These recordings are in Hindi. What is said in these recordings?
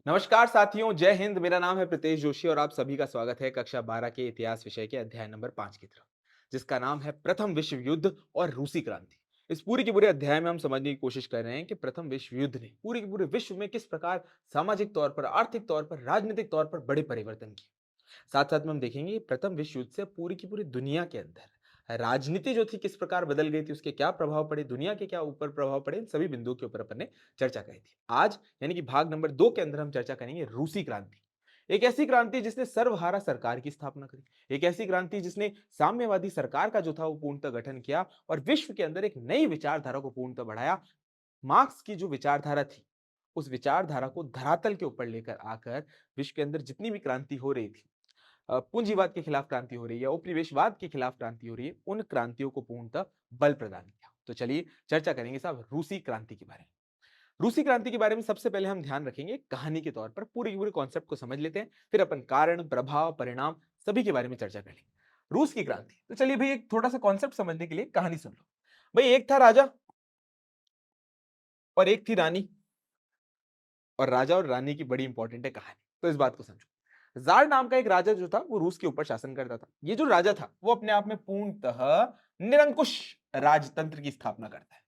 नमस्कार साथियों, जय हिंद। मेरा नाम है प्रीतेश जोशी और आप सभी का स्वागत है कक्षा 12 के इतिहास विषय के अध्याय नंबर 5 की तरफ, जिसका नाम है प्रथम विश्व युद्ध और रूसी क्रांति। इस पूरी के पूरे अध्याय में हम समझने की कोशिश कर रहे हैं कि प्रथम विश्व युद्ध ने पूरे के पूरे विश्व में किस प्रकार सामाजिक तौर पर, आर्थिक तौर पर, राजनीतिक तौर पर बड़े परिवर्तन किए। साथ-साथ में हम देखेंगे कि प्रथम विश्व युद्ध से पूरी की पूरी दुनिया के अंदर राजनीति जो थी किस प्रकार बदल गई थी, उसके क्या प्रभाव पड़े, दुनिया के क्या ऊपर प्रभाव पड़े, इन सभी बिंदुओं के ऊपर अपन ने चर्चा करी थी। आज यानी कि भाग नंबर 2 के अंदर हम चर्चा करेंगे रूसी क्रांति। एक ऐसी क्रांति जिसने सर्वहारा सरकार की स्थापना करी, एक ऐसी क्रांति जिसने साम्यवादी सरकार का जो था वो पूर्णतः गठन किया और विश्व के अंदर एक नई विचारधारा को पूर्णतः बढ़ाया। मार्क्स की जो विचारधारा थी, उस विचारधारा को धरातल के ऊपर लेकर आकर विश्व के अंदर जितनी भी क्रांति हो रही थी, पूंजीवाद के खिलाफ क्रांति हो रही है, उपनिवेशवाद के खिलाफ क्रांति हो रही है, उन क्रांतियों को पूर्णतः बल प्रदान किया। तो चलिए चर्चा करेंगे साहब रूसी क्रांति के बारे में। रूसी क्रांति के बारे में सबसे पहले हम ध्यान रखेंगे कहानी के तौर पर, पूरी की पूरी कॉन्सेप्ट को समझ लेते हैं, फिर अपन कारण, प्रभाव, परिणाम सभी के बारे में चर्चा कर लेंगे। रूस की क्रांति, तो चलिए भाई एक थोड़ा सा कॉन्सेप्ट समझने के लिए कहानी सुन लो। भाई एक था राजा और एक थी रानी, और राजा और रानी की बड़ी इंपॉर्टेंट है कहानी, तो इस बात को समझो। जार नाम का एक राजा जो था वो रूस के ऊपर शासन करता था। ये जो राजा था वो अपने आप में पूर्णतः निरंकुश राजतंत्र की स्थापना करता है।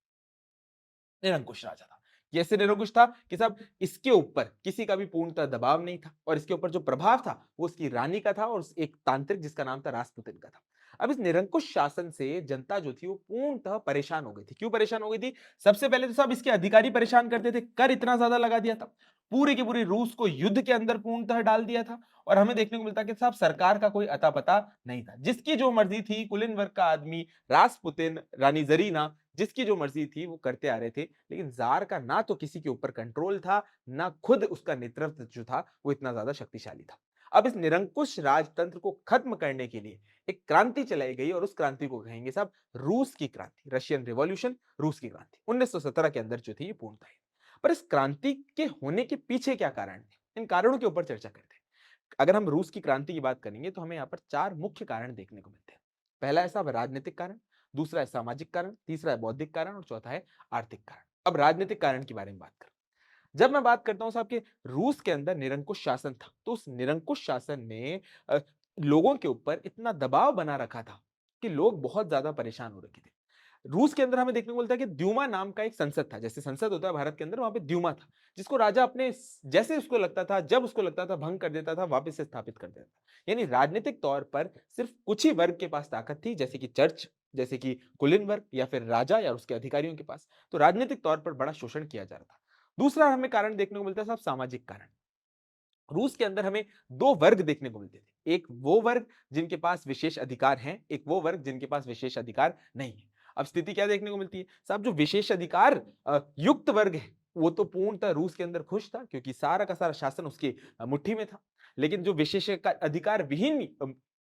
निरंकुश राजा था। कैसे निरंकुश था कि साहब इसके ऊपर किसी का भी पूर्णतः दबाव नहीं था और इसके ऊपर जो प्रभाव था वो उसकी रानी का था और एक तांत्रिक जिसका नाम था रासपुतिन का था। अब इस निरंकुश शासन से जनता जो थी वो पूर्णतः परेशान हो गई थी। क्यों परेशान हो गई थी? सबसे पहले तो साहब इसके अधिकारी परेशान करते थे, कर इतना ज्यादा लगा दिया था, पूरी की पूरी रूस को युद्ध के अंदर पूर्णतः डाल दिया था। और हमें देखने को मिलता कि साहब सरकार का कोई अता पता नहीं था। जिसकी जो मर्जी थी, कुलीन वर्ग का आदमी, रासपुतिन, रानी जरीना, जिसकी जो मर्जी थी वो करते आ रहे थे। लेकिन जार का ना तो किसी के ऊपर कंट्रोल था, ना खुद उसका नेतृत्व जो था वो इतना ज्यादा शक्तिशाली था। अब इस निरंकुश राजतंत्र को खत्म करने के लिए एक क्रांति चलाई गई और उस क्रांति को कहेंगे साहब रूस की क्रांति, रशियन रिवॉल्यूशन, रूस की क्रांति 1917 के अंदर जो थी ये पूर्णतः हुई। पर इस क्रांति के होने के पीछे क्या कारण थे, इन कारणों के ऊपर चर्चा करते हैं। अगर हम रूस की क्रांति की बात करेंगे तो हमें यहाँ पर चार मुख्य कारण देखने को मिलते हैं। पहला है साहब राजनीतिक कारण, दूसरा है सामाजिक कारण, तीसरा है बौद्धिक कारण और चौथा है आर्थिक कारण। अब राजनीतिक कारण के बारे में बात करें। जब मैं बात करता हूं साहब कि रूस के अंदर निरंकुश शासन था, तो उस निरंकुश शासन ने लोगों के ऊपर इतना दबाव बना रखा था कि लोग बहुत ज्यादा परेशान हो रखे थे। रूस के अंदर हमें देखने को मिलता है कि द्यूमा नाम का एक संसद था, जैसे संसद होता है भारत के अंदर, वहां पे द्यूमा था, जिसको राजा अपने जैसे उसको लगता था, जब उसको लगता था भंग कर देता था, वापस से स्थापित कर देता था। यानी राजनीतिक तौर पर सिर्फ कुछ ही वर्ग के पास ताकत थी, जैसे कि चर्च, जैसे कि कुलीन वर्ग या फिर राजा या उसके अधिकारियों के पास। तो राजनीतिक तौर पर बड़ा शोषण किया जा रहा था। दूसरा हमें कारण देखने को मिलता है साहब सामाजिक कारण। रूस के अंदर हमें दो वर्ग देखने को मिलते थे। एक वो वर्ग जिनके पास विशेष अधिकार हैं, एक वो वर्ग जिनके पास विशेष अधिकार नहीं है। अब स्थिति क्या देखने को मिलती है साहब? जो विशेष अधिकार युक्त वर्ग है वो तो पूर्णतः रूस के अंदर खुश था, क्योंकि सारा का सारा शासन उसकी मुट्ठी में था। लेकिन जो विशेष अधिकार विहीन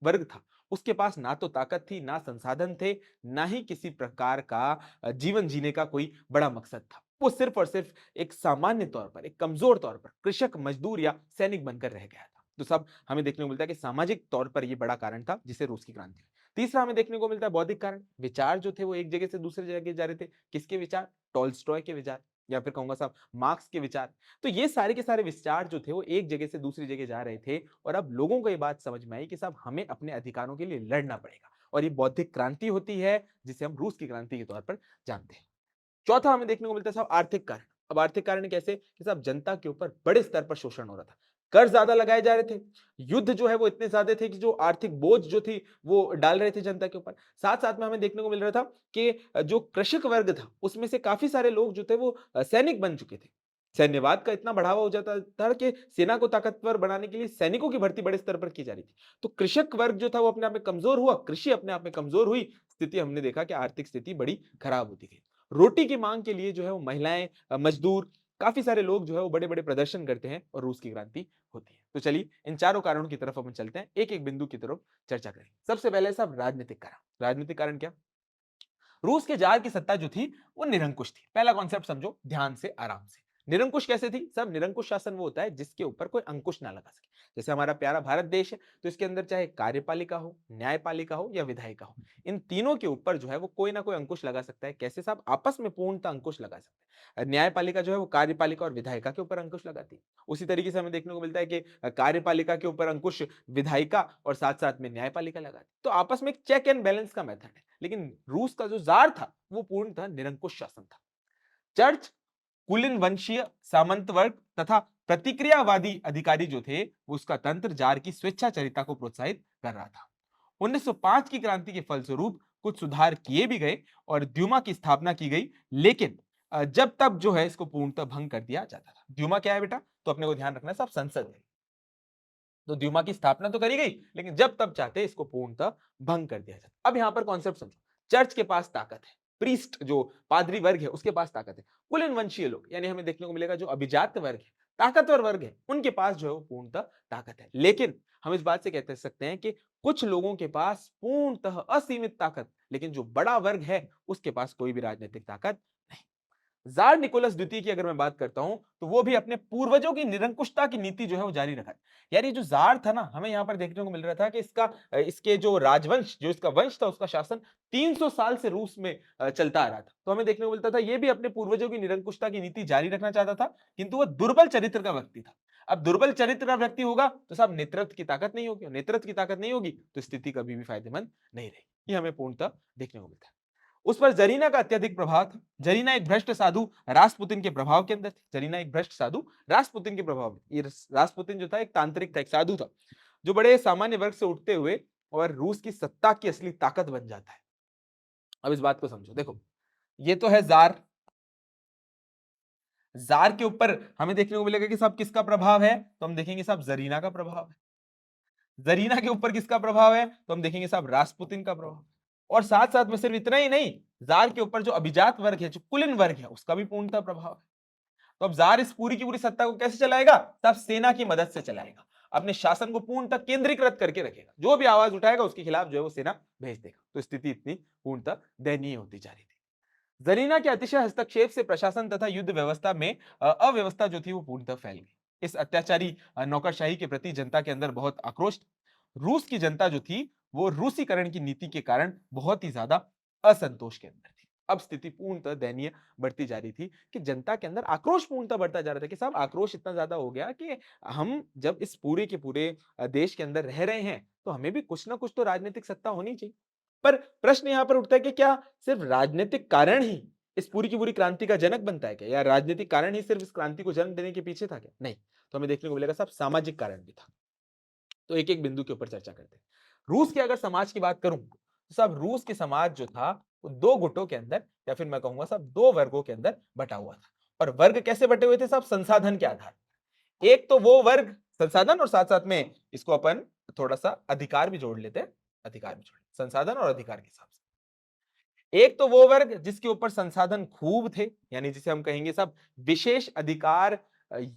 वर्ग था, उसके पास ना तो ताकत थी, ना संसाधन थे, ना ही किसी प्रकार का जीवन जीने का कोई बड़ा मकसद था। वो सिर्फ और सिर्फ एक सामान्य तौर पर, एक कमजोर तौर पर कृषक, मजदूर या सैनिक बनकर रह गया था। तो सब हमें देखने को मिलता है कि सामाजिक तौर पर यह बड़ा कारण था जिसे रूस की क्रांति हुई। तीसरा हमें देखने को मिलता है बौद्धिक कारण। विचार जो थे वो एक जगह से दूसरी जगह जा रहे थे। किसके विचार? टॉल्स्टॉय के विचार, या फिर कहूंगा साहब मार्क्स के विचार। तो ये सारे के सारे विचार जो थे वो एक जगह से दूसरी जगह जा रहे थे और अब लोगों को ये बात समझ में आई कि साहब हमें अपने अधिकारों के लिए लड़ना पड़ेगा, और ये बौद्धिक क्रांति होती है जिसे हम रूस की क्रांति के तौर पर जानते हैं। चौथा हमें देखने को मिलता है साहब आर्थिक कारण। अब आर्थिक कारण कैसे? कि साहब जनता के ऊपर बड़े स्तर पर शोषण हो रहा था, कर ज्यादा लगाए जा रहे थे, युद्ध जो है वो इतने ज्यादा थे कि जो आर्थिक बोझ जो थी वो डाल रहे थे जनता के ऊपर। साथ साथ में हमें देखने को मिल रहा था कि जो कृषक वर्ग था उसमें से काफी सारे लोग जो थे वो सैनिक बन चुके थे। सैन्यवाद का इतना बढ़ावा हो जाता था कि सेना को ताकतवर बनाने के लिए सैनिकों की भर्ती बड़े स्तर पर की जा रही थी। तो कृषक वर्ग जो था वो अपने आप में कमजोर हुआ, कृषि अपने आप में कमजोर हुई। स्थिति हमने देखा कि आर्थिक स्थिति बड़ी खराब होती गई। रोटी की मांग के लिए जो है वो महिलाएं, मजदूर, काफी सारे लोग जो है वो बड़े-बड़े प्रदर्शन करते हैं और रूस की क्रांति होती है। तो चलिए इन चारों कारणों की तरफ अपन चलते हैं, एक-एक बिंदु की तरफ चर्चा करें। सबसे पहले साहब राजनीतिक कारण। राजनीतिक कारण क्या? रूस के जार की सत्ता जो थी वो निरंकुश थी। पहला कॉन्सेप्ट समझो ध्यान से, आराम से। निरंकुश कैसे थी? सब निरंकुश शासन वो होता है जिसके ऊपर कोई अंकुश ना लगा सके। जैसे हमारा प्यारा भारत देश है, तो इसके अंदर चाहे कार्यपालिका हो, न्यायपालिका हो या विधायिका हो, इन तीनों के ऊपर जो है वो कोई ना कोई अंकुश लगा सकता है। कैसे साहब? आपस में पूर्णतः अंकुश लगा सकते हैं। न्यायपालिका जो है वो कार्यपालिका और विधायिका के ऊपर अंकुश लगाती है। उसी तरीके से हमें देखने को मिलता है कि कार्यपालिका के ऊपर अंकुश विधायिका और साथ-साथ में न्यायपालिका लगाती है। तो आपस में एक चेक एंड बैलेंस का मेथड है। लेकिन रूस का जो ज़ार था, वो पूर्णतः निरंकुश शासन था। चर्च कुलीन वंशीय सामंत वर्ग तथा प्रतिक्रियावादी अधिकारी जो थे, वो उसका तंत्र जार की स्वेच्छाचारिता को प्रोत्साहित कर रहा था। 1905 की क्रांति के फलस्वरूप कुछ सुधार किए भी गए और द्यूमा की स्थापना की गई, लेकिन जब तब जो है इसको पूर्णतः भंग कर दिया जाता था। द्यूमा क्या है बेटा? तो अपने को ध्यान रखना है साहब, संसद है। तो द्यूमा की स्थापना तो करी गई, लेकिन जब तब चाहते इसको पूर्णतः भंग कर दिया जाता। अब यहां पर कॉन्सेप्ट समझो। चर्च के पास ताकत है, प्रीस्ट जो पादरी वर्ग है उसके पास ताकत है। कुलीन वंशीय लोग यानी हमें देखने को मिलेगा जो अभिजात वर्ग है, ताकतवर वर्ग है, उनके पास जो है वो पूर्णतः ताकत है। लेकिन हम इस बात से कह सकते हैं कि कुछ लोगों के पास पूर्णतः असीमित ताकत, लेकिन जो बड़ा वर्ग है उसके पास कोई भी राजनीतिक ताकत नहीं। जार निकोलस द्वितीय की अगर मैं बात करता हूं, तो वो भी अपने पूर्वजों की निरंकुशता की नीति जो है वो जारी रखा। यार ये जो जार था ना, हमें यहां पर देखने को मिल रहा था कि इसके जो राजवंश, जो इसका वंश था, उसका शासन 300 साल से रूस में चलता आ रहा था। तो हमें देखने को मिलता था ये भी अपने पूर्वजों की निरंकुशता की नीति जारी रखना चाहता था, किंतु वह दुर्बल चरित्र का व्यक्ति था। अब दुर्बल चरित्र का व्यक्ति होगा तो साहब नेतृत्व की ताकत नहीं होगी, नेतृत्व की ताकत नहीं होगी तो स्थिति कभी भी फायदेमंद नहीं रहेगी। ये हमें पूर्णतः देखने को मिलता है। उस पर जरीना का अत्यधिक प्रभाव था। जरीना एक भ्रष्ट साधु रासपुतिन के प्रभाव के अंदर थी। जरीना एक भ्रष्ट साधु रासपुतिन के प्रभाव में। ये रासपुतिन जो था एक तांत्रिक था, एक साधु था, जो बड़े सामान्य वर्ग से उठते हुए और रूस की सत्ता की असली ताकत बन जाता है। अब इस बात को समझो। देखो, ये तो है जार। जार के ऊपर हमें देखने को मिलेगा कि साहब किसका प्रभाव है, तो हम देखेंगे साहब जरीना का प्रभाव है। जरीना के ऊपर किसका प्रभाव है, तो हम देखेंगे साहब रासपुतिन का प्रभाव। और साथ साथ में सिर्फ इतना ही नहीं, जार के ऊपर जो अभिजात वर्ग है, जो कुलीन वर्ग है, उसका भी पूर्णतः प्रभाव है। तो अब जार इस पूरी की पूरी सत्ता को कैसे चलाएगा? तब सेना की मदद से चलाएगा। अपने शासन को पूर्णतः केंद्रीकृत करके रखेगा। जो भी आवाज उठाएगा उसके खिलाफ जो है वो सेना भेज देगा। तो स्थिति इतनी पूर्णतः दयनीय होती जा रही थी। जरीना के अतिशय हस्तक्षेप से प्रशासन तथा युद्ध व्यवस्था में अव्यवस्था जो थी वो पूर्णतः फैल गई। इस अत्याचारी नौकरशाही के प्रति जनता के अंदर बहुत आक्रोश। रूस की जनता जो थी वो रूसीकरण की नीति के कारण बहुत ही ज्यादा असंतोष के अंदर थी। अब स्थिति पूर्णतः दयनीय बढ़ती जा रही थी कि जनता के अंदर आक्रोश पूर्णतः बढ़ता जा रहा था कि साहब आक्रोश इतना ज्यादा हो गया कि हम जब इस पूरे के पूरे देश के अंदर रह रहे हैं तो हमें भी कुछ ना कुछ तो राजनीतिक सत्ता होनी चाहिए। पर प्रश्न यहां पर उठता है कि क्या सिर्फ राजनीतिक कारण ही इस पूरी की पूरी क्रांति का जनक बनता है क्या, या राजनीतिक कारण ही सिर्फ इस क्रांति को जन्म देने के पीछे था क्या? नहीं, तो हमें देखने को मिलेगा साहब सामाजिक कारण भी था। तो एक एक बिंदु के ऊपर चर्चा करते हैं। रूस के अगर समाज की बात करूं तो साहब रूस के समाज जो था वो दो गुटों के अंदर, या फिर मैं कहूंगा साहब दो वर्गों के अंदर बटा हुआ था। और वर्ग कैसे बटे हुए थे साहब? संसाधन के आधार। एक तो वो वर्ग संसाधन, और साथ साथ में इसको अपन थोड़ा सा अधिकार भी जोड़ लेते हैं। अधिकार भी जोड़, संसाधन और अधिकार के हिसाब से। एक तो वो वर्ग जिसके ऊपर संसाधन खूब थे, यानी जिसे हम कहेंगे साहब विशेष अधिकार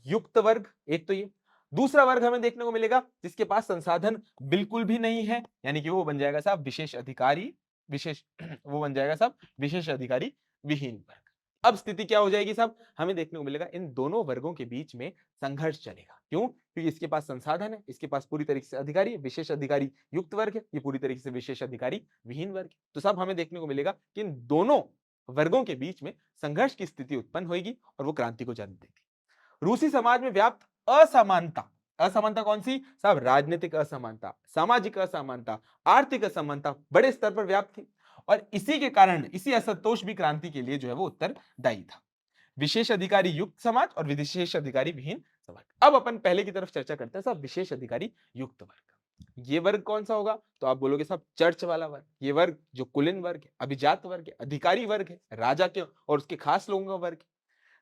युक्त वर्ग। एक तो ये। दूसरा वर्ग हमें देखने को मिलेगा जिसके पास संसाधन बिल्कुल भी नहीं है, यानी कि वो बन जाएगा साहब विशेष अधिकारी, विशेष वो बन जाएगा साहब विशेष अधिकारी विहीन वर्ग। अब स्थिति क्या हो जाएगी साहब? हमें देखने को मिलेगा इन दोनों वर्गों के बीच में संघर्ष चलेगा। क्यों? क्योंकि इसके पास संसाधन है, इसके पास पूरी तरीके से अधिकारी है, विशेष अधिकारी युक्त वर्ग है, ये पूरी तरीके से विशेष अधिकारी विहीन वर्ग है। तो साहब हमें देखने को मिलेगा कि इन दोनों वर्गों के बीच में संघर्ष की स्थिति उत्पन्न होगी और वो क्रांति को जन्म देगी। रूसी समाज में व्याप्त असमानता, असमानता कौन सी साहब? राजनीतिक असमानता, सामाजिक असमानता, आर्थिक असमानता बड़े स्तर पर व्याप्त थी। और इसी के कारण इसी असंतोष भी क्रांति के लिए जो है वो उत्तरदायी था। विशेष अधिकारी युक्त समाज और विशेष अधिकारी विहीन समाज। अब अपन पहले की तरफ चर्चा करते हैं साहब विशेष अधिकारी युक्त वर्ग। ये वर्ग कौन सा होगा? तो आप बोलोगे साहब चर्च वाला वर्ग। ये वर्ग जो कुलीन वर्ग है, अभिजात वर्ग है, अधिकारी वर्ग है, राजा के और उसके खास लोगों का वर्ग है,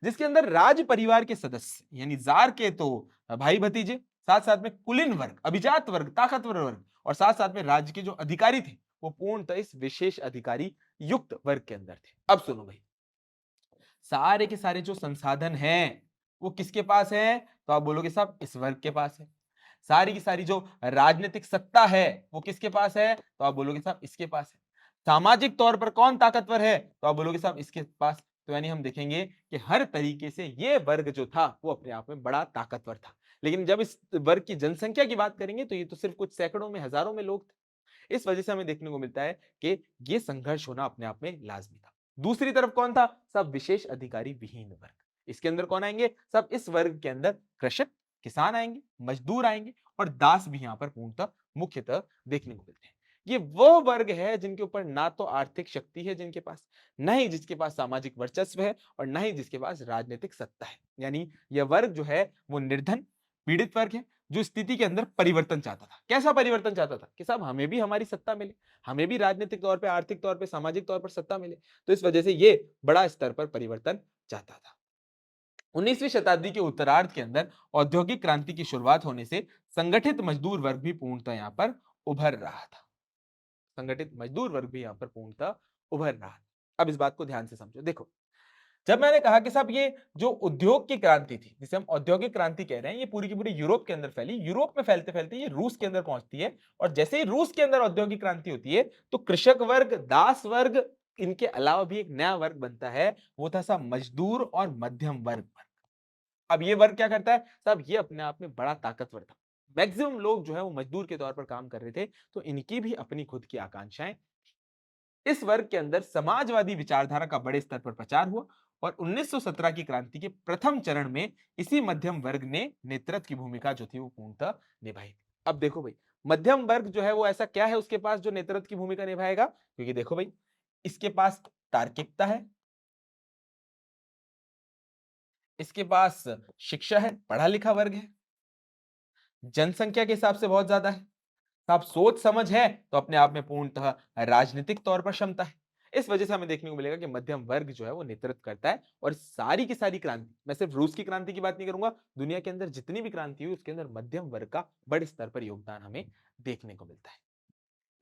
जिसके अंदर राज परिवार के सदस्य यानी जार के तो भाई भतीजे, साथ साथ में कुलीन वर्ग, अभिजात वर्ग, ताकतवर वर्ग, और साथ साथ में राज्य के जो अधिकारी थे वो पूर्णतः इस विशेष अधिकारी युक्त वर्ग के अंदर थे। अब सुनो भाई, सारे के सारे जो संसाधन हैं वो किसके पास है? तो आप बोलोगे साहब इस वर्ग के पास है। सारी की सारी जो राजनीतिक सत्ता है वो किसके पास है? तो आप बोलोगे साहब इसके पास है। सामाजिक तौर पर कौन ताकतवर है? तो आप बोलोगे साहब इसके पास। तो यानी हम देखेंगे कि हर तरीके से ये वर्ग जो था वो अपने आप में बड़ा ताकतवर था। लेकिन जब इस वर्ग की जनसंख्या की बात करेंगे तो ये तो सिर्फ कुछ सैकड़ों में, हजारों में लोग थे। इस वजह से हमें देखने को मिलता है कि ये संघर्ष होना अपने आप में लाजमी था। दूसरी तरफ कौन था? सब विशेष अधिकारी विहीन वर्ग। इसके अंदर कौन आएंगे? सब इस वर्ग के अंदर कृषक, किसान आएंगे, मजदूर आएंगे और दास भी यहां पर पूर्णतः मुख्यतः देखने को मिलते हैं। ये वो वर्ग है जिनके ऊपर ना तो आर्थिक शक्ति है जिनके पास, ना ही जिसके पास सामाजिक वर्चस्व है और ना ही जिसके पास राजनीतिक सत्ता है। यानी यह वर्ग जो है वो निर्धन, पीड़ित वर्ग है, जो स्थिति के अंदर परिवर्तन चाहता था। कैसा परिवर्तन चाहता था? कि साहब हमें भी हमारी सत्ता मिले, हमें भी राजनीतिक तौर पे, आर्थिक तौर पे, सामाजिक तौर पर सत्ता मिले। तो इस वजह से ये बड़ा स्तर पर परिवर्तन चाहता था। 19वीं शताब्दी के उत्तरार्ध के अंदर औद्योगिक क्रांति की शुरुआत होने से संगठित मजदूर वर्ग भी पूर्णतः यहां पर उभर रहा था। संगठित मजदूर वर्ग भी यहां पर पूर्णतः उभर रहा है। अब इस बात को ध्यान से समझो। देखो, जब मैंने कहा कि साहब ये जो उद्योग की क्रांति थी, जिसे हम औद्योगिक क्रांति कह रहे हैं, ये पूरी की पूरी यूरोप के अंदर फैली। यूरोप में फैलते फैलते ये रूस के अंदर पहुंचती है और जैसे ही रूस के अंदर औद्योगिक क्रांति होती है तो कृषक वर्ग, दास वर्ग, इनके अलावा भी एक नया वर्ग बनता है। वो था साहब मजदूर और मध्यम वर्ग। अब ये वर्ग क्या करता है? साहब ये अपने आप में बड़ा ताकतवर था। मैक्सिमम लोग जो है वो मजदूर के तौर पर काम कर रहे थे, तो इनकी भी अपनी खुद की आकांक्षाएं। इस वर्ग के अंदर समाजवादी विचारधारा का बड़े स्तर पर प्रचार हुआ और 1917 की क्रांति के प्रथम चरण में इसी मध्यम वर्ग ने नेतृत्व की भूमिका जो थी वो पूर्णतः निभाई थी। अब देखो भाई, मध्यम वर्ग जो है वो ऐसा क्या है उसके पास जो नेतृत्व की भूमिका निभाएगा? क्योंकि देखो भाई, इसके पास तार्किकता है, इसके पास शिक्षा है, पढ़ा लिखा वर्ग है, जनसंख्या के हिसाब से बहुत ज्यादा है, तो आप सोच समझ है तो अपने आप में पूर्णतः राजनीतिक तौर पर क्षमता है। इस वजह से हमें देखने को मिलेगा कि मध्यम वर्ग जो है वो नेतृत्व करता है और सारी की सारी क्रांति, मैं सिर्फ रूस की क्रांति की बात नहीं करूंगा, दुनिया के अंदर जितनी भी क्रांति हुई उसके अंदर मध्यम वर्ग का बड़े स्तर पर योगदान हमें देखने को मिलता है।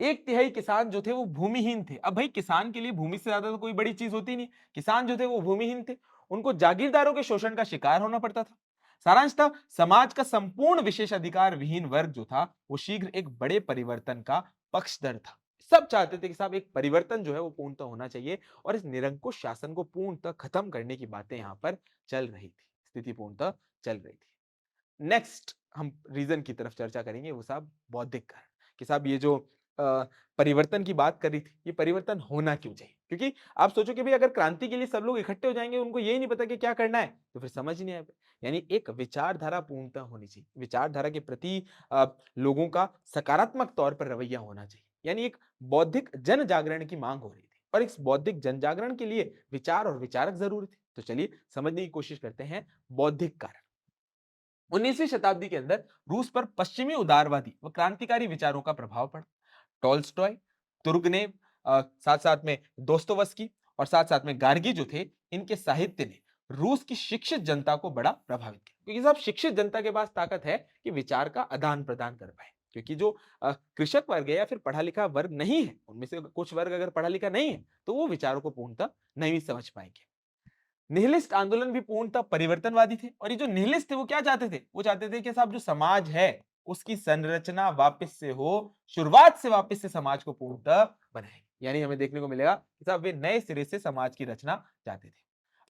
एक तिहाई किसान जो थे वो भूमिहीन थे। अब भाई किसान के लिए भूमि से ज्यादा तो कोई बड़ी चीज होती नहीं। किसान जो थे वो भूमिहीन थे, उनको जागीरदारों के शोषण का शिकार होना पड़ता था। सारांश था, समाज का संपूर्ण विशेषाधिकार विहीन वर्ग जो था वो शीघ्र एक बड़े परिवर्तन का पक्षधर था। सब चाहते थे कि साहब एक परिवर्तन जो है वो पूर्णतः होना चाहिए और इस निरंकुश शासन को पूर्णतः खत्म करने की बातें यहां पर चल रही थी, स्थिति पूर्णतः चल रही थी। नेक्स्ट हम रीजन की तरफ चर्चा करेंगे, वो साहब बौद्धिक कारण। कि साहब ये जो परिवर्तन की बात कर रही थी, ये परिवर्तन होना क्यों चाहिए? क्योंकि आप सोचो कि भाई अगर क्रांति के लिए सब लोग इकट्ठे हो जाएंगे, उनको यही नहीं पता कि क्या करना है, तो फिर समझ ही नहीं आएगा। यानी एक विचारधारा पूर्णतः होनी चाहिए, विचारधारा के प्रति लोगों का सकारात्मक तौर पर रवैया होना चाहिए। यानी एक बौद्धिक जन जागरण की मांग हो रही थी और इस बौद्धिक जन जागरण के लिए विचार और विचारक जरूरी थे। तो चलिए समझने की कोशिश करते हैं बौद्धिक कारण। 19वीं शताब्दी के अंदर रूस पर पश्चिमी उदारवादी व क्रांतिकारी विचारों का प्रभाव पड़ा। टॉल्स्टॉय, तुर्गनेव, साथ साथ में दोस्तोवस्की और साथ साथ में गार्गी जो थे, इनके साहित्य ने रूस की शिक्षित जनता को बड़ा प्रभावित किया। क्योंकि साहब शिक्षित जनता के पास ताकत है कि विचार का आदान प्रदान कर पाए। क्योंकि जो कृषक वर्ग है या फिर पढ़ा लिखा वर्ग नहीं है, उनमें से कुछ वर्ग अगर पढ़ा लिखा नहीं है तो वो विचारों को पूर्णतः नहीं समझ पाएंगे। निहिलिस्ट आंदोलन भी पूर्णतः परिवर्तनवादी थे और ये जो निहिलिस्ट थे वो क्या चाहते थे? वो चाहते थे कि साहब जो समाज है उसकी संरचना वापस से हो, शुरुआत से वापस से समाज को पूर्णतः बनाए। यानी हमें देखने को मिलेगा कि साहब वे नए सिरे से समाज की रचना चाहते थे।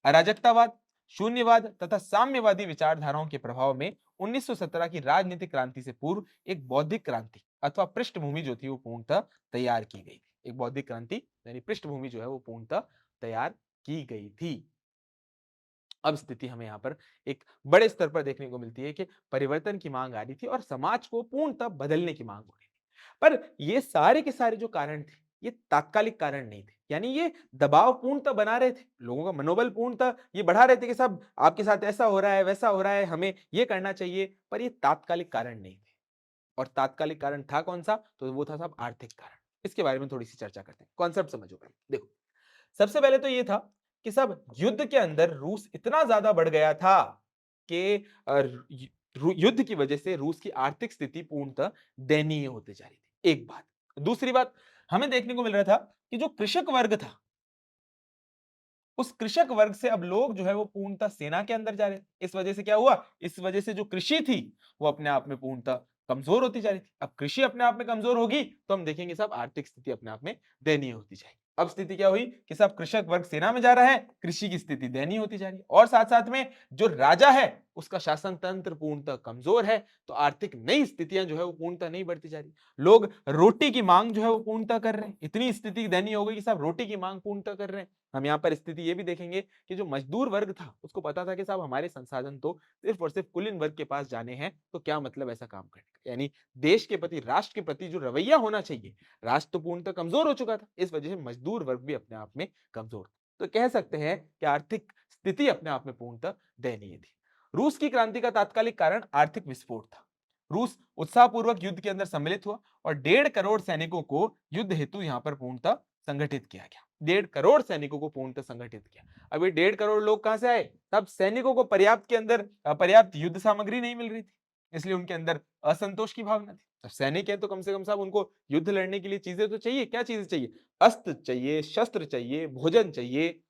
अराजकतावाद, शून्यवाद तथा साम्यवादी विचारधाराओं के प्रभाव में 1917 की राजनीतिक क्रांति से पूर्व एक बौद्धिक क्रांति अथवा पृष्ठभूमि जो थी वो पूर्णतः तैयार की गई थी। एक बौद्धिक क्रांति यानी पृष्ठभूमि जो है वो पूर्णतः तैयार की गई थी। अब स्थिति हमें यहाँ पर एक बड़े स्तर पर देखने को मिलती है कि परिवर्तन की मांग आ रही थी और समाज को पूर्णतः बदलने की मांग हो रही थी। पर ये सारे के सारे जो कारण थे, ये तात्कालिक कारण नहीं थे। यानी ये दबाव पूर्णतः बना रहे थे, लोगों का मनोबल पूर्णतः ये बढ़ा रहे थे कि साहब आपके साथ ऐसा हो रहा है, वैसा हो रहा है, हमें ये करना चाहिए, पर ये तात्कालिक कारण नहीं थे। और तात्कालिक कारण था कौन सा? तो वो था साहब आर्थिक कारण। इसके बारे में थोड़ी सी चर्चा करते हैं, कॉन्सेप्ट समझो भाई। देखो, सबसे पहले तो ये था कि सब युद्ध के अंदर रूस इतना ज्यादा बढ़ गया था कि युद्ध की वजह से रूस की आर्थिक स्थिति पूर्णतः दयनीय होती जा रही थी। एक बात। दूसरी बात, हमें देखने को मिल रहा था कि जो कृषक वर्ग था, उस कृषक वर्ग से अब लोग जो है वो पूर्णतः सेना के अंदर जा रहे थे। इस वजह से क्या हुआ? इस वजह से जो कृषि थी वो अपने आप में पूर्णतः कमजोर होती जा रही थी। अब कृषि अपने आप में कमजोर होगी तो हम देखेंगे साहब आर्थिक स्थिति अपने आप में दयनीय होती जाएगी। अब स्थिति क्या हुई कि सब कृषक वर्ग सेना में जा रहा है, कृषि की स्थिति दयनीय होती जा रही है और साथ साथ में जो राजा है उसका शासन तंत्र पूर्णतः कमजोर है, तो आर्थिक नई स्थितियां जो है वो पूर्णतः नहीं बढ़ती जा रही। लोग रोटी की मांग जो है वो पूर्णतः कर रहे हैं, इतनी स्थिति दयनीय हो गई कि साहब रोटी की मांग पूर्णतः कर रहे हैं। हम यहाँ पर स्थिति ये भी देखेंगे कि जो मजदूर वर्ग था उसको पता था कि साहब हमारे संसाधन तो सिर्फ और सिर्फ कुलीन वर्ग के पास जाने हैं, तो क्या मतलब ऐसा काम करने का। यानी देश के प्रति, राष्ट्र के प्रति जो रवैया होना चाहिए, राष्ट्र तो पूर्णतः कमजोर हो चुका था, इस वजह से मजदूर वर्ग भी अपने आप में कमजोर था। तो कह सकते हैं कि आर्थिक स्थिति अपने आप में पूर्णतः दयनीय थी। रूस की क्रांति का तात्कालिक कारण आर्थिक विस्फोट था। रूस उत्साहपूर्वक युद्ध के अंदर सम्मिलित हुआ और 1.5 करोड़ सैनिकों को युद्ध हेतु यहां पर पूर्णतः संगठित किया गया। 1.5 करोड़ सैनिकों को पूर्णतः संगठित किया। अब ये 1.5 करोड़ लोग कहां से आए? तब सैनिकों को पर्याप्त के अंदर पर्याप्त युद्ध सामग्री नहीं मिल रही थी, इसलिए उनके अंदर असंतोष की भावना थी। अब सैनिक है तो कम से कम साहब उनको युद्ध लड़ने के लिए चीजें तो चाहिए। क्या चीजें चाहिए? अस्त्र चाहिए, शस्त्र चाहिए, भोजन चाहिए।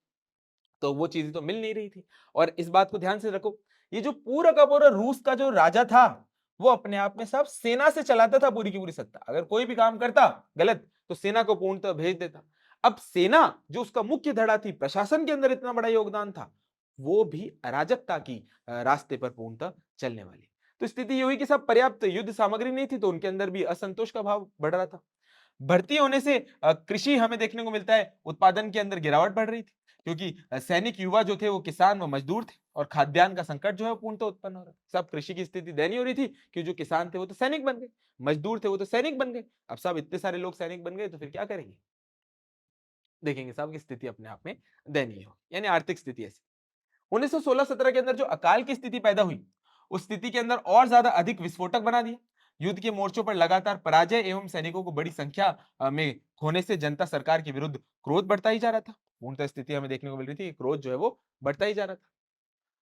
तो वो चीजें तो मिल नहीं रही थी। और इस बात को ध्यान से रखो, ये जो पूरा का पूरा रूस का जो राजा था वो अपने आप में सब सेना से चलाता था पूरी की पूरी सत्ता। अगर कोई भी काम करता गलत तो सेना को पूर्णतः भेज देता। अब सेना जो उसका मुख्य धड़ा थी, प्रशासन के अंदर इतना बड़ा योगदान था, वो भी अराजकता की रास्ते पर पूर्णतः चलने वाली। तो स्थिति ये हुई कि सब पर्याप्त युद्ध सामग्री नहीं थी, तो उनके अंदर भी असंतोष का भाव बढ़ रहा था। भर्ती होने से कृषि हमें देखने को मिलता है उत्पादन के अंदर गिरावट बढ़ रही थी, क्योंकि सैनिक युवा जो थे वो किसान व मजदूर थे और खाद्यान्न का संकट जो है पूर्णतः उत्पन्न हो रहा था। सब कृषि की स्थिति दयनीय हो रही थी कि जो किसान थे वो तो सैनिक बन गए, मजदूर थे वो तो सैनिक बन गए। अब सब इतने सारे लोग सैनिक बन गए तो फिर क्या करेंगे? देखेंगे साहब की स्थिति अपने आप में दयनीय हो, यानी आर्थिक स्थिति ऐसी। 1916-17 के अंदर जो अकाल की स्थिति पैदा हुई, उस स्थिति के अंदर और ज्यादा अधिक विस्फोटक बना दिया। युद्ध के मोर्चों पर लगातार पराजय एवं सैनिकों को बड़ी संख्या में खोने से जनता सरकार के विरुद्ध क्रोध बढ़ता ही जा रहा था। पूर्णतः स्थिति हमें देखने को मिल रही थी, क्रोध जो है वो बढ़ता ही जा रहा था।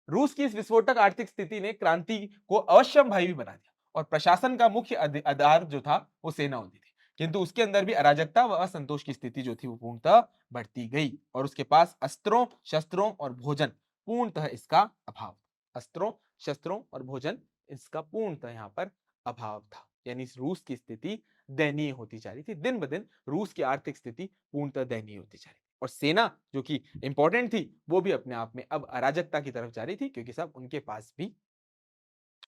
रूस की इस विस्फोटक आर्थिक स्थिति ने क्रांति को अवश्यंभावी भी बना दिया और प्रशासन का मुख्य आधार जो था वो सेना होती थी, किंतु उसके अंदर भी अराजकता व असंतोष की स्थिति जो थी वो पूर्णतः बढ़ती गई और उसके पास अस्त्रों, शस्त्रों और भोजन पूर्णतः इसका अभाव। अस्त्रों, शस्त्रों और भोजन इसका पूर्णतः यहाँ पर अभाव था। यानी इस रूस की स्थिति दयनीय होती जा रही थी। दिन ब दिन रूस की आर्थिक स्थिति पूर्णतः दयनीय होती जा रही थी और सेना जो कि इंपॉर्टेंट थी वो भी अपने आप में अब अराजकता की तरफ जा रही थी, क्योंकि साहब उनके पास भी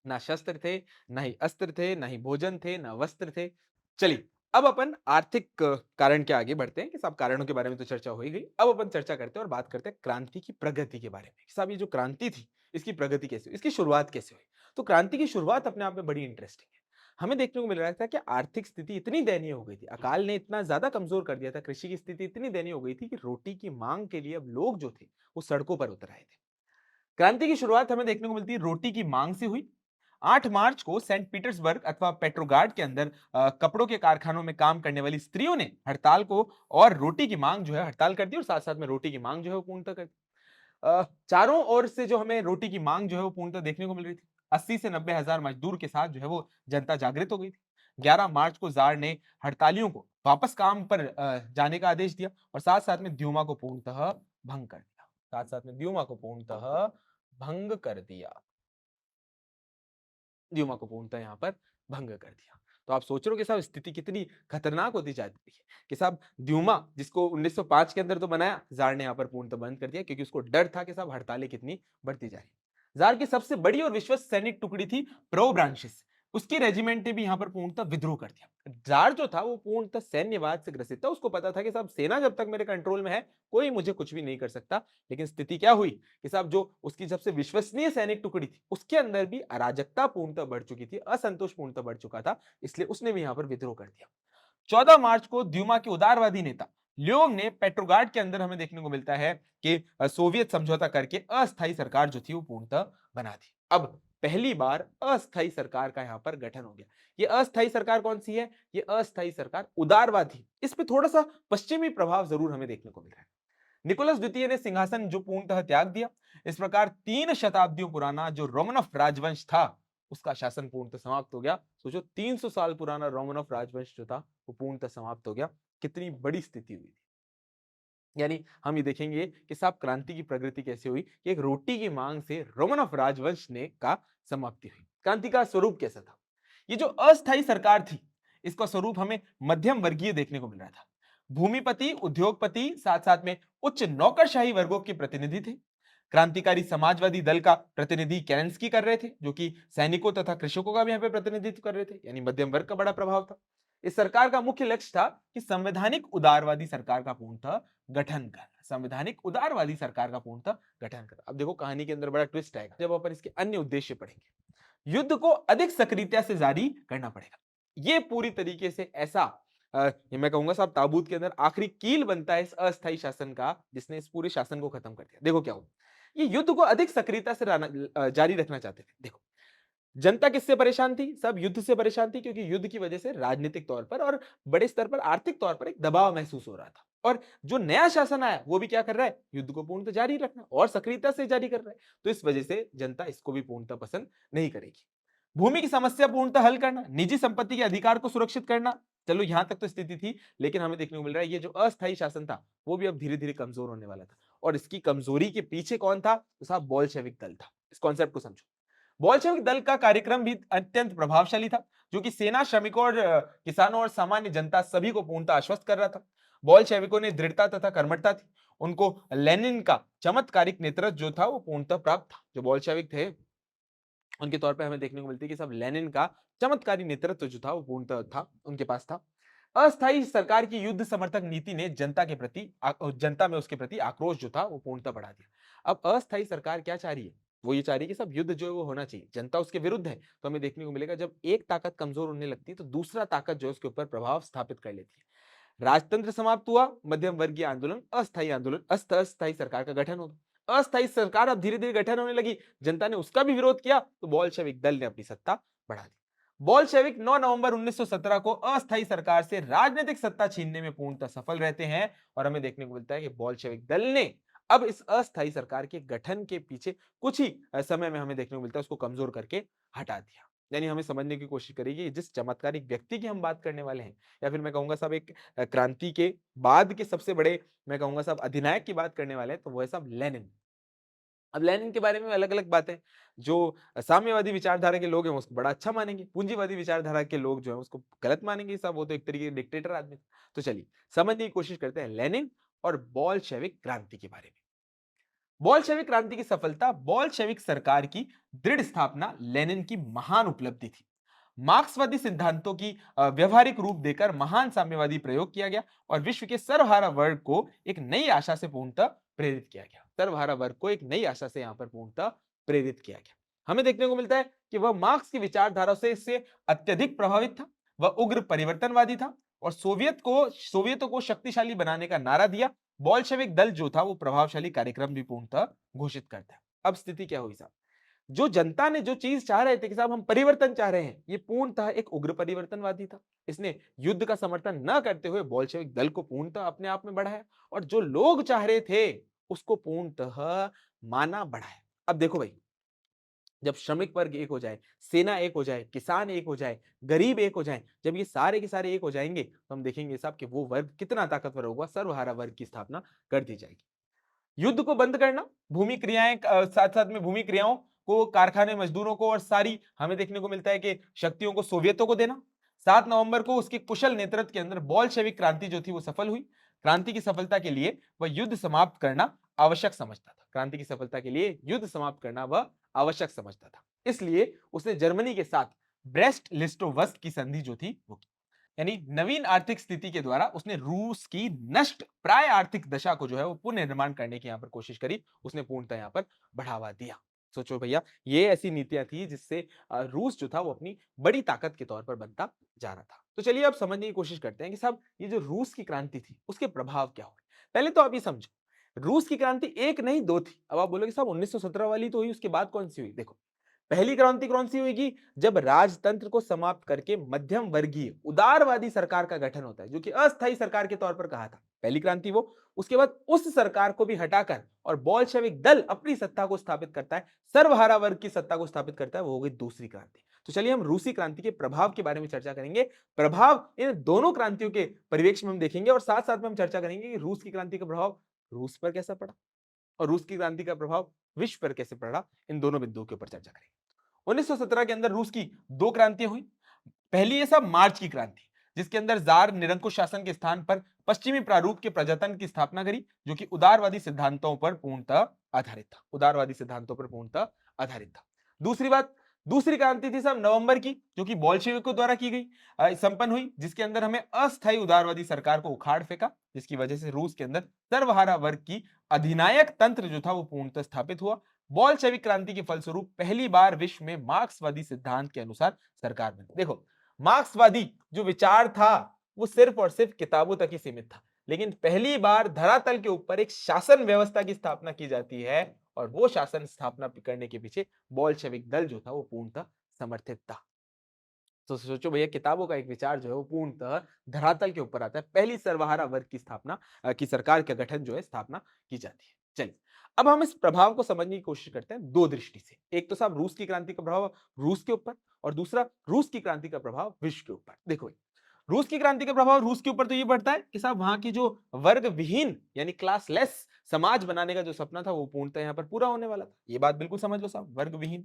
ना शस्त्र थे, ना ही अस्त्र थे, ना ही भोजन थे, ना वस्त्र थे। चलिए अब अपन आर्थिक कारण के आगे बढ़ते हैं कि साहब कारणों के बारे में तो चर्चा हो ही गई। अब अपन चर्चा करते हैं और बात करते हैं क्रांति की प्रगति के बारे में कि साहब ये जो क्रांति थी इसकी प्रगति कैसे हुई, इसकी शुरुआत कैसे हुई। तो क्रांति की शुरुआत अपने आप में बड़ी इंटरेस्टिंग है। हमें देखने को मिल रहा था कि आर्थिक स्थिति इतनी दयनीय हो गई थी, अकाल ने इतना ज्यादा कमजोर कर दिया था, कृषि की स्थिति इतनी दयनीय हो गई थी कि रोटी की मांग के लिए अब लोग जो थे वो सड़कों पर उतर आए थे। क्रांति की शुरुआत हमें देखने को मिलती है रोटी की मांग से हुई। 8 मार्च को सेंट पीटर्सबर्ग अथवा पेट्रोग्राड के अंदर कपड़ों के कारखानों में काम करने वाली स्त्रियों ने हड़ताल को और रोटी की मांग जो है हड़ताल कर दी और साथ साथ में रोटी की मांग जो है वो पूर्णतः कर दी। चारों ओर से जो हमें रोटी की मांग जो है वो पूर्णतः देखने को मिल रही थी। 80 से 90 हजार मजदूर के साथ जो है वो जनता जागृत हो गई थी। 11 मार्च को जार ने हड़तालियों को वापस काम पर जाने का आदेश दिया और साथ साथ में द्यूमा को पूर्णतः भंग कर दिया। साथ साथ में द्यूमा को पूर्णतः भंग कर दिया। द्युमा को पूर्णतः यहाँ पर भंग कर दिया। तो आप सोच रहे हो कि साहब स्थिति कितनी खतरनाक होती जाती है कि साहब द्युमा जिसको 1905 के अंदर तो बनाया, जार ने यहाँ पर पूर्णतः बंद कर दिया, क्योंकि उसको डर था कि साहब हड़तालें कितनी बढ़ती जा रही। जार की सबसे बड़ी और विश्वस्त सैनिक टुकड़ी थी प्रो ब्रांचिस, उसकी रेजिमेंट ने भी यहाँ पर पूर्णतः विद्रोह कर दिया। जार जो था वो पूर्णतः सैन्यवाद से ग्रसित था, उसको पता था कि साहब सेना जब तक मेरे कंट्रोल में है कोई मुझे कुछ भी नहीं कर सकता। लेकिन स्थिति क्या हुई कि साहब जो उसकी सबसे विश्वसनीय सैनिक टुकड़ी थी उसके अंदर भी अराजकता पूर्णतः बढ़ चुकी थी, असंतोष पूर्णतः बढ़ चुका था, इसलिए उसने भी यहाँ पर विद्रोह कर दिया। 14 मार्च को द्यूमा के उदारवादी नेता ल्योव ने पेट्रोग्राड के अंदर हमें देखने को मिलता है कि सोवियत समझौता करके अस्थायी सरकार जो थी वो पूर्णतः बना दी। अब पहली बार अस्थायी सरकार का यहाँ पर गठन हो गया। ये अस्थायी सरकार कौन सी है? ये अस्थायी सरकार उदारवादी, इस पे थोड़ा सा पश्चिमी प्रभाव जरूर हमें देखने को मिल रहा है। निकोलस द्वितीय ने सिंहासन जो पूर्णतः त्याग दिया। इस प्रकार 3 शताब्दियों पुराना जो रोमनफ राजवंश था उसका शासन पूर्णतः समाप्त हो गया। सोचो 300 साल पुराना रोमनफ राजवंश जो था वो पूर्णतः समाप्त हो गया। कितनी बड़ी स्थिति हुई थी। यानी हम ये देखेंगे कि साहब क्रांति की प्रगति कैसे हुई कि एक रोटी की मांग से रोमनफ राजवंश ने का समाप्ति हुई। क्रांति का स्वरूप कैसा था? ये जो अस्थायी सरकार थी इसका स्वरूप हमें मध्यम वर्गीय देखने को मिल रहा था। भूमिपति, उद्योगपति, साथ साथ में उच्च नौकरशाही वर्गों के प्रतिनिधि थे। क्रांतिकारी समाजवादी दल का प्रतिनिधि केरेंस्की कर रहे थे, जो कि सैनिकों तथा कृषकों का भी यहाँ पे प्रतिनिधित्व कर रहे थे, यानी मध्यम वर्ग का बड़ा प्रभाव था। इस सरकार का मुख्य लक्ष्य था कि संवैधानिक उदारवादी सरकार का पूर्णतः गठन करना। संवैधानिक उदारवादी सरकार का पूर्णतः गठन करना। अब देखो कहानी के अंदर बड़ा ट्विस्ट आएगा जब अपन इसके अन्य उद्देश्य पढ़ेंगे। युद्ध को अधिक सक्रियता से जारी करना पड़ेगा। ये पूरी तरीके से ऐसा ये मैं कहूंगा साहब ताबूत के अंदर आखिरी कील बनता है इस अस्थायी शासन का, जिसने इस पूरे शासन को खत्म कर दिया। देखो क्या हुआ, ये युद्ध को अधिक सक्रियता से जारी रखना चाहते थे। देखो जनता किससे परेशान थी? सब युद्ध से परेशान थी, क्योंकि युद्ध की वजह से राजनीतिक तौर पर और बड़े स्तर पर आर्थिक तौर पर एक दबाव महसूस हो रहा था। और जो नया शासन आया वो भी क्या कर रहा है? युद्ध को पूर्णतः जारी रखना और सक्रियता से जारी कर रहा है। तो इस वजह से जनता इसको भी पूर्णतः पसंद नहीं करेगी। भूमि की समस्या पूर्णतः हल करना, निजी संपत्ति के अधिकार को सुरक्षित करना, चलो यहां तक तो स्थिति थी, लेकिन हमें देखने को मिल रहा है ये जो अस्थायी शासन था वो भी अब धीरे धीरे कमजोर होने वाला था। और इसकी कमजोरी के पीछे कौन था? तो साहब बोल्शेविक दल था। इस कॉन्सेप्ट को समझो। बोल्शेविक दल का कार्यक्रम भी अत्यंत प्रभावशाली था, जो कि सेना, श्रमिकों और किसानों और सामान्य जनता सभी को पूर्णतः आश्वस्त कर रहा था। बोल्शेविकों ने दृढ़ता तथा कर्मठता थी। उनको लेनिन का चमत्कारिक नेतृत्व जो था वो पूर्णतः प्राप्त था। जो बोल्शेविक थे उनके तौर पे हमें देखने को मिलती है कि सब लेनिन का चमत्कारी नेतृत्व जो था वो पूर्णतः था उनके पास था। अस्थायी सरकार की युद्ध समर्थक नीति ने जनता में उसके प्रति आक्रोश जो था वो पूर्णतः बढ़ा दिया। अब अस्थायी सरकार क्या चाह रही है? वो ये चाह रही है कि सब युद्ध जो है वो होना चाहिए, जनता उसके विरुद्ध है। तो हमें देखने को मिलेगा जब एक ताकत कमजोर होने लगती है तो दूसरा ताकत जो है उसके ऊपर प्रभाव स्थापित कर लेती है। राजतंत्र समाप्त हुआ, मध्यम वर्गीय आंदोलन, अस्थायी सरकार का गठन होगा। अस्थायी सरकार अब धीरे धीरे गठन होने लगी, जनता ने उसका भी विरोध किया तो बोल्शेविक दल ने अपनी सत्ता बढ़ा दी। बोल्शेविक 9 नवंबर 1917 को अस्थायी सरकार से राजनीतिक सत्ता छीनने में पूर्णतः सफल रहते हैं। और हमें देखने को मिलता है कि बोल्शेविक दल ने अब इस अस्थायी सरकार के गठन के पीछे कुछ ही समय में हमें देखने को मिलता है उसको कमजोर करके हटा दिया। यानी हमें समझने की कोशिश करेगी जिस चमत्कारिक व्यक्ति की हम बात करने वाले हैं, या फिर मैं कहूंगा साहब एक क्रांति के बाद के सबसे बड़े मैं कहूंगा साहब अधिनायक की बात करने वाले हैं, तो वो है साहब लेनिन। अब लेनिन के बारे में अलग अलग बातें, जो साम्यवादी विचारधारा के लोग हैं उसको बड़ा अच्छा मानेंगे, पूंजीवादी विचारधारा के लोग जो है उसको गलत मानेंगे। साहब वो तो एक तरीके के डिक्टेटर आदमी था। तो चलिए समझने की कोशिश करते हैं लेनिन और बोल्शेविक क्रांति के बारे में। बोल्शेविक क्रांति की सफलता, बोल्शेविक सरकार की दृढ़ स्थापना लेनिन की महान उपलब्धि थी। मार्क्सवादी सिद्धांतों की व्यवहारिक रूप देकर महान साम्यवादी प्रयोग किया गया और विश्व के सर्वहारा वर्ग को एक नई आशा से पूर्णतः प्रेरित किया गया। सर्वहारा वर्ग को एक नई आशा से यहां पर पूर्णतः प्रेरित किया गया। हमें देखने को मिलता है कि वह मार्क्स की विचारधारा से इससे अत्यधिक प्रभावित था। वह उग्र परिवर्तनवादी था और सोवियतों को शक्तिशाली बनाने का नारा दिया। बोल्शेविक दल जो था वो प्रभावशाली कार्यक्रम भी पूर्णतः घोषित करता है। अब स्थिति क्या हुई साहब? जो जनता ने जो चीज चाह रहे थे कि साहब हम परिवर्तन चाह रहे हैं, ये पूर्णतः एक उग्र परिवर्तनवादी था। इसने युद्ध का समर्थन न करते हुए बोल्शेविक दल को पूर्णतः अपने आप में बढ़ाया और जो लोग चाह रहे थे उसको पूर्णतः माना बढ़ाया। अब देखो भाई, जब श्रमिक वर्ग एक हो जाए, सेना एक हो जाए, किसान एक हो जाए, गरीब एक हो जाए, जब ये सारे के सारे एक हो जाएंगे तो हम देखेंगे साहब कि वो वर्ग कितना ताकतवर होगा, सर्वहारा वर्ग की स्थापना कर दी जाएगी। युद्ध को बंद करना, भूमि क्रियाएं साथ साथ में भूमि क्रियाओं को कारखाने मजदूरों को और सारी हमें देखने को मिलता है कि शक्तियों को सोवियतों को देना। 7 नवंबर को उसके कुशल नेतृत्व के अंदर बोल्शेविक क्रांति जो थी वो सफल हुई। क्रांति की सफलता के लिए वह युद्ध समाप्त करना आवश्यक समझता था। क्रांति की सफलता के लिए युद्ध समाप्त करना वह आवश्यक समझता था। इसलिए उसने जर्मनी के साथ ब्रेस्ट लिस्टोवस्त की संधि जो थी वो की। यानी नवीन आर्थिक स्थिति के द्वारा उसने रूस की नष्ट प्राय आर्थिक दशा को जो है वो पुनर्निर्माण करने की यहां पर कोशिश करी। उसने पूर्णतः यहां पर बढ़ावा दिया। सोचो भैया, ये ऐसी नीतियां थी जिससे रूस जो था वो अपनी बड़ी ताकत के तौर पर बनता जा रहा था। तो चलिए अब समझने की कोशिश करते हैं कि साहब ये जो रूस की क्रांति थी उसके प्रभाव क्या हुए। पहले तो आप ये समझो, रूस की क्रांति एक नहीं दो थी। अब आप बोलोगे साहब 1917 वाली तो हुई, उसके बाद कौन सी हुई? देखो, पहली क्रांति कौन सी हुई? जब राजतंत्र को समाप्त करके मध्यम वर्गीय उदारवादी सरकार का गठन होता है, जो कि अस्थायी सरकार के तौर पर कहा था, पहली क्रांति वो। उसके बाद उस सरकार को भी हटाकर और बोल्शेविक दल अपनी सत्ता को स्थापित करता है, सर्वहारा वर्ग की सत्ता को स्थापित करता है, वो हो गई दूसरी क्रांति। तो चलिए हम रूसी क्रांति के प्रभाव के बारे में चर्चा करेंगे। प्रभाव इन दोनों क्रांतियों के परिवेश में हम देखेंगे और साथ साथ में हम चर्चा करेंगे कि रूस की क्रांति का प्रभाव रूस पर कैसा पड़ा और रूस की क्रांति का प्रभाव विश्व पर कैसे पड़ा। इन दोनों बिंदुओं के ऊपर चर्चा करेंगे। 1917 के अंदर रूस की दो क्रांतियां हुई। पहली है साहब मार्च की क्रांति। जिसके अंदर जार निरंकुश शासन के स्थान पर पश्चिमी प्रारूप के प्रजातंत्र की स्थापना करी, जो कि उदारवादी सिद्धांतों पर पूर्णतः आधारित था। उदारवादी सिद्धांतों पर पूर्णतः आधारित था। दूसरी बात, दूसरी क्रांति थी साहब नवंबर की, जो कि बोल्शेविकों द्वारा की गई, संपन्न हुई, जिसके अंदर हमें अस्थायी उदारवादी सरकार को उखाड़ फेंका, जिसकी वजह से रूस के अंदर सर्वहारा वर्ग की अधिनायक तंत्र जो था वो पूर्णतः स्थापित हुआ। बोल्शेविक क्रांति के फलस्वरूप पहली बार विश्व में मार्क्सवादी सिद्धांत के अनुसार सरकार बनी। देखो, मार्क्सवादी जो विचार था वो सिर्फ और सिर्फ किताबों तक ही सीमित था, लेकिन पहली बार धरातल के ऊपर एक शासन व्यवस्था की स्थापना की जाती है, और वो शासन स्थापना करने के पीछे बोल्शेविक दल जो था वो पूर्णतः समर्थित था। तो सोचो भैया, किताबों का एक विचार जो है वो पूर्णतः धरातल के ऊपर आता है। पहली सर्वहारा वर्ग की स्थापना की सरकार का गठन जो है स्थापना की जाती है। चलिए, अब हम इस प्रभाव को समझने की कोशिश करते हैं दो दृष्टि से। एक तो साहब रूस की क्रांति का प्रभाव रूस के ऊपर, और दूसरा रूस की क्रांति का प्रभाव विश्व के ऊपर। देखो, रूस की क्रांति का प्रभाव रूस के ऊपर तो ये पड़ता है कि साहब वहां की जो वर्ग विहीन यानी क्लासलेस समाज बनाने का जो सपना था वो पूर्णतः यहाँ पर पूरा होने वाला था। ये बात बिल्कुल समझ लो साहब, वर्ग विहीन।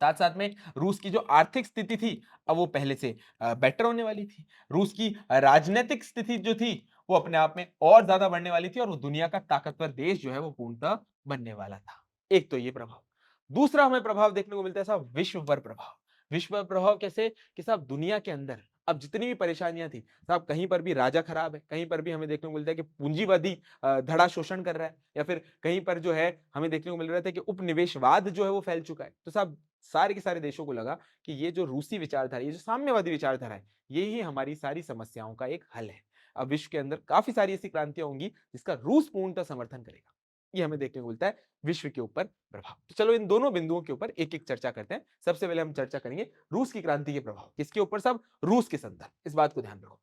साथ साथ में रूस की जो आर्थिक स्थिति थी, अब वो पहले से बेटर होने वाली थी। रूस की राजनीतिक स्थिति जो थी वो अपने आप में और ज्यादा बढ़ने वाली थी, और वो दुनिया का ताकतवर देश जो है वो पूर्णतः बनने वाला था। एक तो ये प्रभाव। दूसरा हमें प्रभाव देखने को मिलता है साहब विश्व पर प्रभाव। विश्व पर प्रभाव कैसे कि साहब दुनिया के अंदर अब जितनी भी परेशानियां थी साहब, कहीं पर भी राजा खराब है, कहीं पर भी हमें देखने को मिलता है कि पूंजीवादी धड़ा शोषण कर रहा है, या फिर कहीं पर जो है हमें देखने को मिल रहा था कि उपनिवेशवाद जो है वो फैल चुका है। तो साहब सारे के सारे देशों को लगा कि ये जो रूसी विचारधारा, ये जो साम्यवादी विचारधारा है, ये ही हमारी सारी समस्याओं का एक हल है। अब विश्व के अंदर काफी सारी ऐसी क्रांतियां होंगी जिसका रूस पूर्णतः समर्थन करेगा। ये हमें देखने को मिलता है विश्व के ऊपर प्रभाव। तो चलो इन दोनों बिंदुओं के ऊपर एक एक चर्चा करते हैं। सबसे पहले हम चर्चा करेंगे रूस की क्रांति के प्रभाव किसके ऊपर, सब रूस के संदर्भ। इस बात को ध्यान रखो।